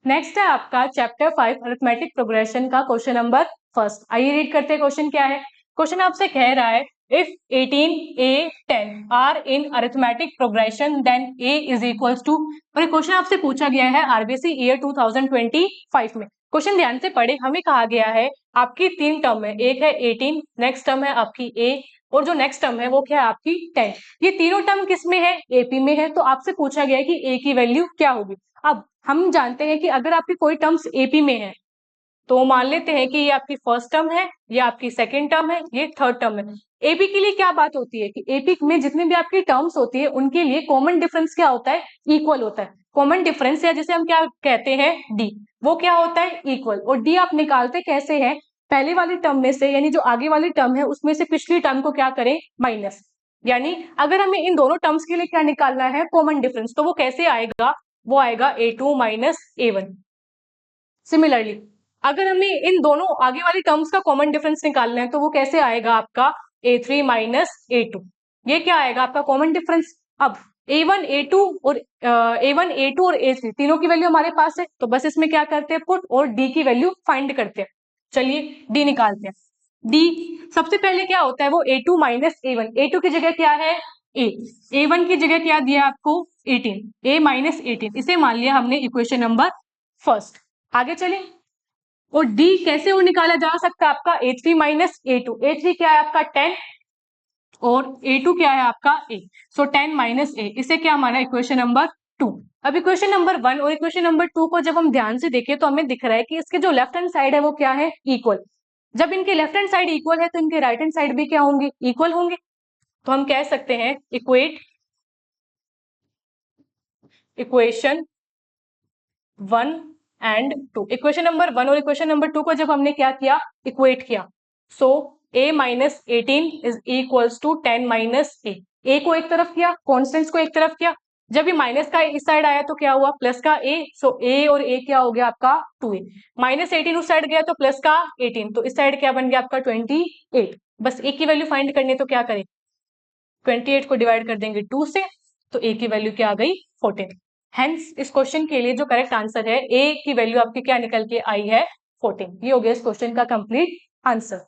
Next है आपका chapter 5 arithmetic progression का क्वेश्चन नंबर फर्स्ट। आइए रीड करते हैं क्वेश्चन क्या है। क्वेश्चन आपसे कह रहा है if 18 a 10 are in arithmetic progression then a is equals to, और ये क्वेश्चन आपसे पूछा गया है आरबीसी ईयर 2025 में। क्वेश्चन ध्यान से पढ़े, हमें कहा गया है आपकी तीन टर्म है, एक है 18, नेक्स्ट टर्म है आपकी a, और जो नेक्स्ट टर्म है वो क्या है आपकी 10। ये तीनों टर्म किस में है, एपी में है। तो आपसे पूछा गया है कि a की वैल्यू क्या होगी। अब हम जानते हैं कि अगर आपकी कोई टर्म्स एपी में है तो मान लेते हैं कि ये आपकी फर्स्ट टर्म है, ये आपकी सेकंड टर्म है, ये थर्ड टर्म है। एपी के लिए क्या बात होती है कि एपी में जितनी भी आपकी टर्म्स होती है उनके लिए कॉमन डिफरेंस क्या होता है, इक्वल होता है। कॉमन डिफरेंस या जिसे हम क्या कहते हैं डी, वो क्या होता है इक्वल। और डी आप निकालते कैसे हैं, पहले वाली टर्म में से यानी जो आगे वाली टर्म है उसमें से पिछली टर्म को क्या करें, माइनस। यानी अगर हमें इन दोनों टर्म्स के लिए क्या निकालना है, कॉमन डिफरेंस, तो वो कैसे आएगा, वो आएगा a2 माइनस a1। सिमिलरली अगर हमें इन दोनों आगे वाली टर्म्स का कॉमन डिफरेंस निकालना है तो वो कैसे आएगा आपका a3 माइनस a2। ये क्या आएगा आपका कॉमन डिफरेंस। अब a1 a2 और a1 a2 और a3 तीनों की वैल्यू हमारे पास है, तो बस इसमें क्या करते हैं पुट और d की वैल्यू फाइंड करते हैं। चलिए d निकालते हैं। d सबसे पहले क्या होता है, वो a2 माइनस a1। a2 की जगह क्या है a, a1 की जगह क्या दिया आपको 18, a माइनस 18, इसे मान लिया हमने इक्वेशन नंबर फर्स्ट। आगे चलें, और d कैसे वो निकाला जा सकता है आपका a3 माइनस a2। a3 क्या है आपका 10 और a2 क्या है आपका a, सो 10 माइनस a, इसे क्या माना इक्वेशन नंबर 2। अब इक्वेशन नंबर 1 और इक्वेशन नंबर 2 को जब हम ध्यान से देखें तो हमें दिख रहा है कि इसके जो लेफ्ट हैंड साइड है वो क्या है, इक्वल। जब इनके लेफ्ट हैंड साइड इक्वल है तो इनके राइट हैंड साइड भी क्या होंगे, इक्वल होंगे। तो हम कह सकते हैं equate equation 1 and 2। Equation number 1 और इक्वेशन नंबर 2 को जब हमने क्या किया, इक्वेट किया, so a minus 18 is equals to 10 minus a को एक तरफ किया, कॉन्स्टेंट्स को एक तरफ किया। जब ये माइनस का इस साइड आया तो क्या हुआ, प्लस का a, सो a और a क्या हो गया आपका 2a। माइनस 18 उस साइड गया तो प्लस का 18, तो इस साइड क्या बन गया आपका 28। बस a की वैल्यू फाइंड करनी है तो क्या करें, 28 को डिवाइड कर देंगे 2 से, तो a की वैल्यू क्या आ गई 14। हेंस इस क्वेश्चन के लिए जो करेक्ट आंसर है, a की वैल्यू आपकी क्या निकल के आई है 14। ये हो गया इस क्वेश्चन का कंप्लीट आंसर।